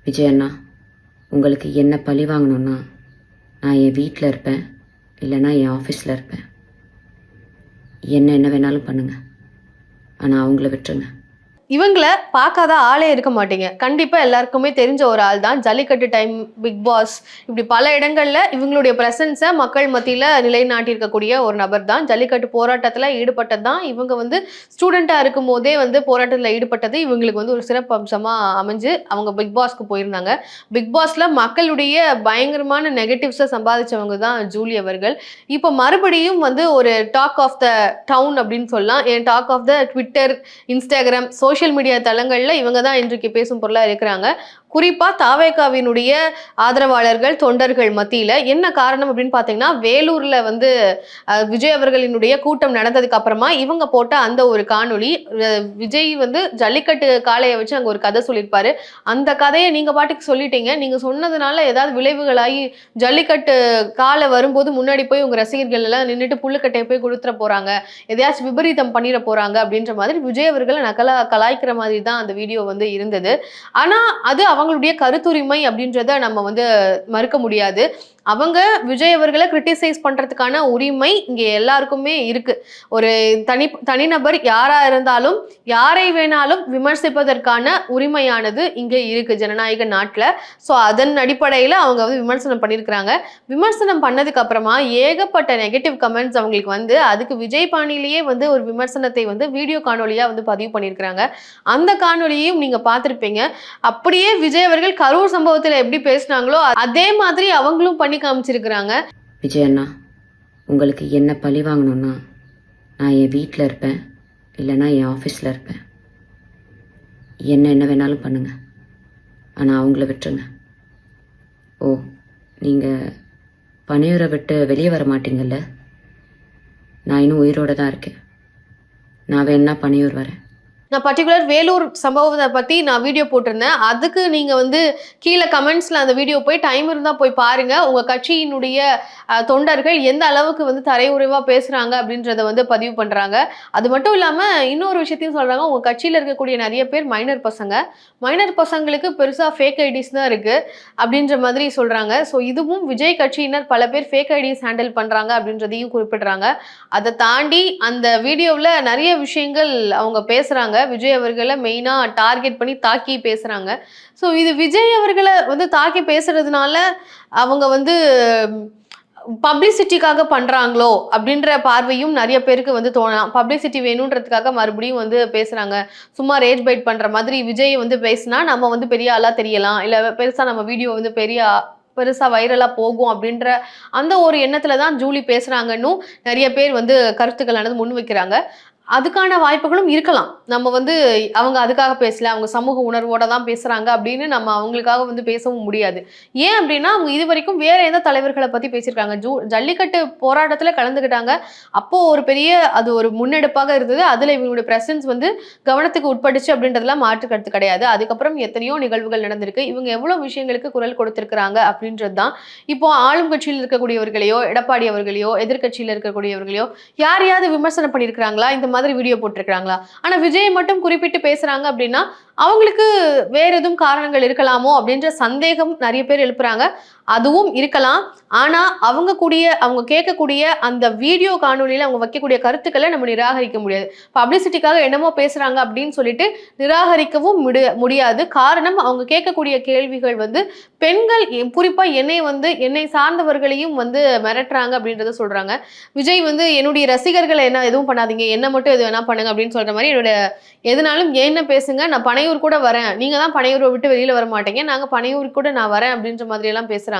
விஜய் அண்ணா, உங்களுக்கு என்ன பழி வாங்கணும்னா நான் என் வீட்டில் இருப்பேன், இல்லைனா என் ஆஃபீஸில் இருப்பேன். என்ன வேணாலும் பண்ணுங்கள், ஆனால் அவங்கள விட்டுருங்க. இவங்கள பார்க்காத ஆளே இருக்க மாட்டீங்க. கண்டிப்பா எல்லாருக்குமே தெரிஞ்ச ஒரு ஆள் தான். ஜல்லிக்கட்டு டைம், பிக் பாஸ், இப்படி பல இடங்கள்ல இவங்களுடைய பிரசன்ஸை மக்கள் மத்தியில நிலைநாட்டியிருக்கக்கூடிய ஒரு நபர் தான். ஜல்லிக்கட்டு போராட்டத்தில் ஈடுபட்டது தான் இவங்க வந்து ஸ்டூடெண்டா இருக்கும் போதே வந்து போராட்டத்தில் ஈடுபட்டது இவங்களுக்கு வந்து ஒரு சிறப்பு அம்சமா அமைஞ்சு அவங்க பிக் பாஸ்க்கு போயிருந்தாங்க. பிக் பாஸ்ல மக்களுடைய பயங்கரமான நெகட்டிவ்ஸை சம்பாதிச்சவங்க தான் ஜூலி அவர்கள். இப்போ மறுபடியும் வந்து ஒரு டாக் ஆஃப் த டவுன் அப்படின்னு சொல்லலாம். என் talk of the Twitter, Instagram, social media தளங்கள்ல இவங்க தான் இன்றைக்கு பேசும் பொருளா இருக்கிறாங்க. குறிப்பா தாவேகாவினுடைய ஆதரவாளர்கள், தொண்டர்கள் மத்தியில என்ன காரணம் அப்படின்னு பாத்தீங்கன்னா, வேலூர்ல வந்து விஜய் அவர்களினுடைய கூட்டம் நடந்ததுக்கு அப்புறமா இவங்க போட்ட அந்த ஒரு காணொளி, விஜய் வந்து ஜல்லிக்கட்டு காளையை வச்சு அங்க ஒரு கதை சொல்லியிருப்பாரு. அந்த கதையை நீங்க பாட்டுக்கு சொல்லிட்டீங்க, நீங்க சொன்னதுனால ஏதாவது விளைவுகளாகி ஜல்லிக்கட்டு காலை வரும்போது முன்னாடி போய் உங்க ரசிகர்கள் எல்லாம் நின்றுட்டு புல்லுக்கட்டையை போய் கொடுத்துட போறாங்க, எதையாச்சும் விபரீதம் பண்ணிட போறாங்க அப்படின்ற மாதிரி விஜய் அவர்களை கலாய்க்கிற மாதிரி தான் அந்த வீடியோ வந்து இருந்தது. ஆனா அது அவங்களுடைய கருத்துரிமை அப்படின்றத நம்ம வந்து மறுக்க முடியாது. அவங்க விஜய் அவர்களை கிரிட்டிசைஸ் பண்றதுக்கான உரிமை இங்க எல்லாருக்குமே இருக்கு. ஒரு தனிநபர் யாரா இருந்தாலும் யாரை வேணாலும் விமர்சிப்பதற்கான உரிமையானது இங்க இருக்கு ஜனநாயக நாட்டுல. ஸோ அதன் அடிப்படையில அவங்க வந்து விமர்சனம் பண்ணியிருக்கிறாங்க. விமர்சனம் பண்ணதுக்கு அப்புறமா ஏகப்பட்ட நெகட்டிவ் கமெண்ட்ஸ் அவங்களுக்கு வந்து அதுக்கு விஜய் பாணியிலேயே வந்து ஒரு விமர்சனத்தை வந்து வீடியோ காணொலியா வந்து பதிவு பண்ணியிருக்கிறாங்க. அந்த காணொலியையும் நீங்க பார்த்திருப்பீங்க. அப்படியே விஜய் அவர்கள் கரூர் சம்பவத்தில் எப்படி பேசினாங்களோ அதே மாதிரி அவங்களும் பண்ணி காமிச்சிருக்கிறாங்க. விஜய் அண்ணா, உங்களுக்கு என்ன பழி வாங்கணும்னா நான் என் வீட்டில் இருப்பேன், இல்லைனா என் ஆஃபீஸில் இருப்பேன். என்ன வேணாலும் பண்ணுங்கள், ஆனால் அவங்கள விட்டுருங்க. ஓ, நீங்கள் பனையூரை விட்டு வெளியே வர மாட்டீங்கல்ல? நான் இன்னும் உயிரோடு தான் இருக்கேன். நான் வேணா பனையூர் வரேன். நான் பர்டிகுலர் வேலூர் சம்பவத்தை பற்றி நான் வீடியோ போட்டிருந்தேன். அதுக்கு நீங்கள் வந்து கீழே கமெண்ட்ஸில் அந்த வீடியோ போய் டைம் இருந்தால் போய் பாருங்கள். உங்கள் கட்சியினுடைய தொண்டர்கள் எந்த அளவுக்கு வந்து தரையுறைவாக பேசுகிறாங்க அப்படின்றத வந்து பதிவு பண்ணுறாங்க. அது மட்டும் இல்லாமல் இன்னொரு விஷயத்தையும் சொல்கிறாங்க. உங்கள் கட்சியில் இருக்கக்கூடிய நிறைய பேர் மைனர் பசங்களுக்கு பெருசாக ஃபேக் ஐடிஸ் தான் இருக்குது அப்படின்ற மாதிரி சொல்கிறாங்க. ஸோ இதுவும் விஜய் கட்சியினர் பல பேர் ஃபேக் ஐடிஸ் ஹேண்டில் பண்ணுறாங்க அப்படின்றதையும் குறிப்பிடுறாங்க. அதை தாண்டி அந்த வீடியோவில் நிறைய விஷயங்கள் அவங்க பேசுகிறாங்க. விஜய் அவர்களை மெயினா டார்கெட் பண்ணி தாக்கி பேசுறாங்க. ஸோ இது விஜய் அவர்களை வந்து தாக்கி பேசுறதுனால அவங்க வந்து பப்ளிசிட்டிக்காக பண்றாங்களோ அப்படின்ற பார்வையும் நிறைய பேருக்கு வந்து தோணலாம். பப்ளிசிட்டி வேணுன்றதுக்காக மறுபடியும் வந்து பேசுறாங்க. சும்மா ரேஜ் பைட் பண்ற மாதிரி விஜய் வந்து பேசினா நம்ம வந்து பெரிய ஆளா தெரியலாம், இல்ல பெருசா நம்ம வீடியோ வந்து பெருசா வைரலா போகும் அப்படின்ற அந்த ஒரு எண்ணத்துல தான் ஜூலி பேசுறாங்கன்னு நிறைய பேர் வந்து கருத்துக்களானது முன் வைக்கிறாங்க. அதுக்கான வாய்ப்புகளும் இருக்கலாம். நம்ம வந்து அவங்க அதுக்காக பேசல, அவங்க சமூக உணர்வோட தான் பேசுறாங்க அப்படின்னு நம்ம அவங்களுக்காக வந்து பேசவும் முடியாது. ஏன் அப்படின்னா அவங்க இது வரைக்கும் வேற எந்த தலைவர்களை பத்தி பேசியிருக்காங்க? ஜல்லிக்கட்டு போராட்டத்துல கலந்துக்கிட்டாங்க. அப்போ ஒரு பெரிய அது ஒரு முன்னெடுப்பாக இருந்தது. அதுல இவங்களுடைய பிரசன்ஸ் வந்து கவனத்துக்கு உட்பட்டுச்சு அப்படின்றதுலாம் மாற்று கருத்து கிடையாது. அதுக்கப்புறம் எத்தனையோ நிகழ்வுகள் நடந்திருக்கு. இவங்க எவ்வளவு விஷயங்களுக்கு குரல் கொடுத்திருக்கிறாங்க அப்படின்றது தான். இப்போ ஆளும் கட்சியில் இருக்கக்கூடியவர்களையோ, எடப்பாடி அவர்களையோ, எதிர்கட்சியில் இருக்கக்கூடியவர்களையோ யாரையாவது விமர்சனம் பண்ணியிருக்கிறாங்களா? இந்த மாதிரி வீடியோ போட்டிருக்காங்களா? ஆனா விஜய் மட்டும் குறிப்பிட்டு பேசுறாங்க அப்படின்னா அவங்களுக்கு வேற எதுவும் காரணங்கள் இருக்கலாமோ அப்படின்ற சந்தேகம் நிறைய பேர் எழுப்புறாங்க. அதுவும் இருக்கலாம். ஆனா அவங்க கேட்கக்கூடிய அந்த வீடியோ காணொலியில அவங்க வைக்கக்கூடிய கருத்துக்களை நம்ம நிராகரிக்க முடியாது. பப்ளிசிட்டிக்காக என்னமோ பேசுறாங்க அப்படின்னு சொல்லிட்டு நிராகரிக்கவும் முடியாது. காரணம் அவங்க கேட்கக்கூடிய கேள்விகள் வந்து பெண்கள், குறிப்பா என்னை சார்ந்தவர்களையும் வந்து மிரட்டுறாங்க அப்படின்றத சொல்றாங்க. விஜய் வந்து என்னுடைய ரசிகர்களை என்ன எதுவும் பண்ணாதீங்க, என்ன மட்டும் எது வேணா பண்ணுங்க அப்படின்னு சொல்ற மாதிரி என்னோட எதுனாலும் என்ன பேசுங்க, நான் பனையூர் கூட வரேன், நீங்க தான் பனையூரை விட்டு வெளியில வர மாட்டீங்க, நாங்க பனையூர் கூட நான் வரேன் அப்படின்ற மாதிரி எல்லாம் பேசுறாங்க.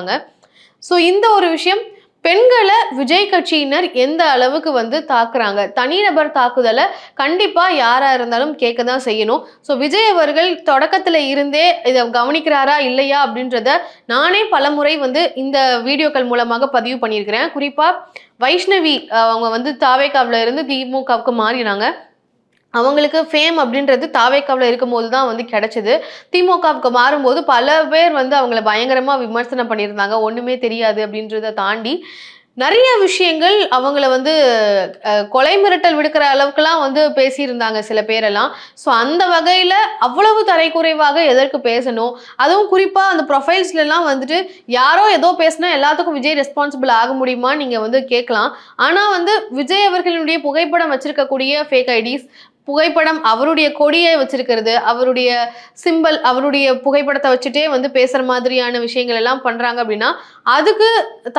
ஸோ இந்த ஒரு விஷயம் பெண்களை விஜய் கட்சியினர் எந்த அளவுக்கு வந்து தாக்குறாங்க. தனிநபர் தாக்குதலை கண்டிப்பா யாரா இருந்தாலும் கேட்க தான் செய்யணும். ஸோ விஜய் அவர்கள் தொடக்கத்துல இருந்தே இதை கவனிக்கிறாரா இல்லையா அப்படின்றத நானே பலமுறை வந்து இந்த வீடியோக்கள் மூலமாக பதிவு பண்ணியிருக்கிறேன். குறிப்பா வைஷ்ணவி அவங்க வந்து தாவேகாவில இருந்து திமுகவுக்கு மாறினாங்க. அவங்களுக்கு ஃபேம் அப்படின்றது தாவேக்காவில் இருக்கும்போது தான் வந்து கிடைச்சது. திமுகவுக்கு மாறும்போது பல பேர் வந்து அவங்கள பயங்கரமாக விமர்சனம் பண்ணியிருந்தாங்க. ஒன்றுமே தெரியாது அப்படின்றத தாண்டி நிறைய விஷயங்கள் அவங்கள வந்து கொலை மிரட்டல் விடுக்கிற அளவுக்குலாம் வந்து பேசியிருந்தாங்க சில பேரெல்லாம். ஸோ அந்த வகையில அவ்வளவு தரைக்குறைவாக எதற்கு பேசணும்? அதுவும் குறிப்பா அந்த ப்ரொஃபைல்ஸ்லலாம் வந்துட்டு யாரோ ஏதோ பேசினா எல்லாத்துக்கும் விஜய் ரெஸ்பான்சிபிள் ஆக முடியுமான்னு நீங்க வந்து கேட்கலாம். ஆனா வந்து விஜய் அவர்களுடைய புகைப்படம் வச்சிருக்கக்கூடிய ஃபேக் ஐடிஸ், புகைப்படம் அவருடைய கொடியை வச்சிருக்கிறது, அவருடைய சிம்பல், அவருடைய புகைப்படத்தை வச்சுட்டே வந்து பேசுற மாதிரியான விஷயங்கள் எல்லாம் பண்றாங்க அப்படின்னா, அதுக்கு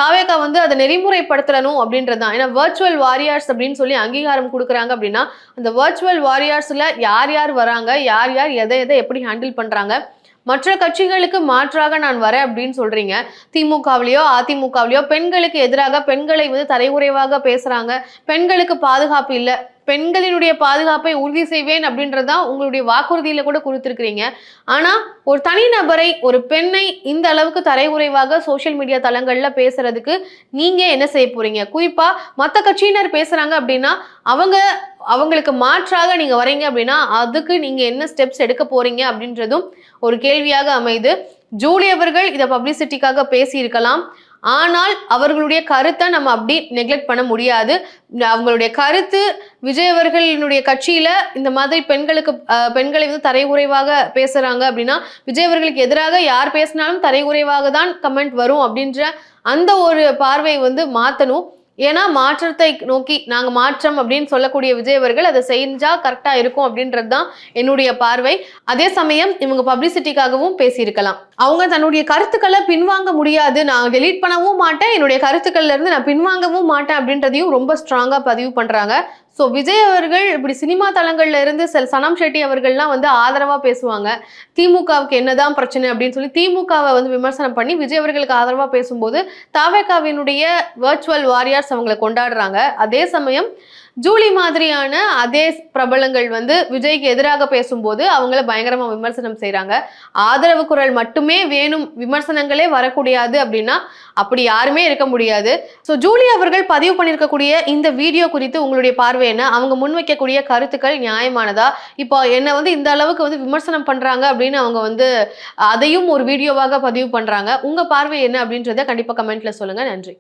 தாவேகா வந்து அதை நெறிமுறைப்படுத்தணும் அப்படின்றது தான். ஏன்னா வர்ச்சுவல் வாரியர்ஸ் அப்படின்னு சொல்லி அங்கீகாரம் கொடுக்குறாங்க அப்படின்னா, அந்த வர்ச்சுவல் வாரியர்ஸ்ல யார் யார் வராங்க, யார் யார் எதை எதை எப்படி ஹேண்டில் பண்றாங்க, மற்ற கட்சிகளுக்கு மாற்றாக நான் வரேன் அப்படின்னு சொல்றீங்க. திமுகவிலயோ அதிமுகவிலயோ பெண்களுக்கு எதிராக பெண்களை வந்து தரைகுறைவாக பேசுறாங்க, பெண்களுக்கு பாதுகாப்பு இல்ல, பெண்களினுடைய பாதுகாப்பை உறுதி செய்வேன் அப்படின்றது தான் உங்களுடைய வாக்குறுதியில கூட கொடுத்திருக்கிறீங்க. ஆனா ஒரு தனிநபரை, ஒரு பெண்ணை இந்த அளவுக்கு தரைகுறைவாக சோசியல் மீடியா தளங்கள்ல பேசுறதுக்கு நீங்க என்ன செய்ய போறீங்க? குறிப்பா மத்த கட்சியினர் பேசுறாங்க அப்படின்னா அவங்க அவங்களுக்கு மாற்றாக நீங்க வரீங்க அப்படின்னா அதுக்கு நீங்க என்ன ஸ்டெப்ஸ் எடுக்க போறீங்க அப்படின்றதும் ஒரு கேள்வியாக அமைது. ஜூலி அவர்கள் இதை பப்ளிசிட்டிக்காக பேசியிருக்கலாம். ஆனால் அவர்களுடைய கருத்தை நம்ம அப்படி நெக்லெக்ட் பண்ண முடியாது. அவங்களுடைய கருத்து விஜய் அவர்களினுடைய கட்சியில இந்த மாதிரி பெண்களை வந்து தரைகுறைவாக பேசுறாங்க அப்படின்னா விஜய் அவர்களுக்கு எதிராக யார் பேசினாலும் தரைகுறைவாக தான் கமெண்ட் வரும் அப்படின்ற அந்த ஒரு பார்வை வந்து மாத்தணும். ஏன்னா மாற்றத்தை நோக்கி நாங்க மாற்றம் அப்படின்னு சொல்லக்கூடிய விஜய் அவர்கள் அதை செஞ்சா கரெக்டா இருக்கும் அப்படின்றது தான் என்னுடைய பார்வை. அதே சமயம் இவங்க பப்ளிசிட்டிக்காகவும் பேசியிருக்கலாம். அவங்க தன்னுடைய கருத்துக்களை பின்வாங்க முடியாது, நான் டெலீட் பண்ணவும் மாட்டேன், என்னுடைய கருத்துக்கள்ல இருந்து நான் பின்வாங்கவும் மாட்டேன் அப்படின்றதையும் ரொம்ப ஸ்ட்ராங்கா பதிவு பண்றாங்க. ஸோ விஜய் அவர்கள் இப்படி சினிமா தளங்கள்ல இருந்து சனம் ஷெட்டி அவர்கள்லாம் வந்து ஆதரவா பேசுவாங்க. திமுகவுக்கு என்னதான் பிரச்சனை அப்படின்னு சொல்லி திமுகவை வந்து விமர்சனம் பண்ணி விஜய் அவர்களுக்கு ஆதரவா பேசும்போது தாவேகாவினுடைய வர்ச்சுவல் வாரியர்ஸ் அவங்களை கொண்டாடுறாங்க. அதே சமயம் ஜூலி மாதிரியான அதே பிரபலங்கள் வந்து விஜய்க்கு எதிராக பேசும்போது அவங்கள பயங்கரமா விமர்சனம் செய்யறாங்க. ஆதரவு குரல் மட்டுமே வேணும், விமர்சனங்களே வரக்கூடாது அப்படின்னா அப்படி யாருமே இருக்க முடியாது. ஸோ ஜூலி அவர்கள் பதிவு பண்ணியிருக்கக்கூடிய இந்த வீடியோ குறித்து உங்களுடைய பார்வை என்ன? அவங்க முன்வைக்கக்கூடிய கருத்துக்கள் நியாயமானதா? இப்போ என்ன வந்து இந்த அளவுக்கு வந்து விமர்சனம் பண்றாங்க அப்படின்னு அவங்க வந்து அதையும் ஒரு வீடியோவாக பதிவு பண்றாங்க. உங்க பார்வை என்ன அப்படின்றத கண்டிப்பா கமெண்ட்ல சொல்லுங்க. நன்றி.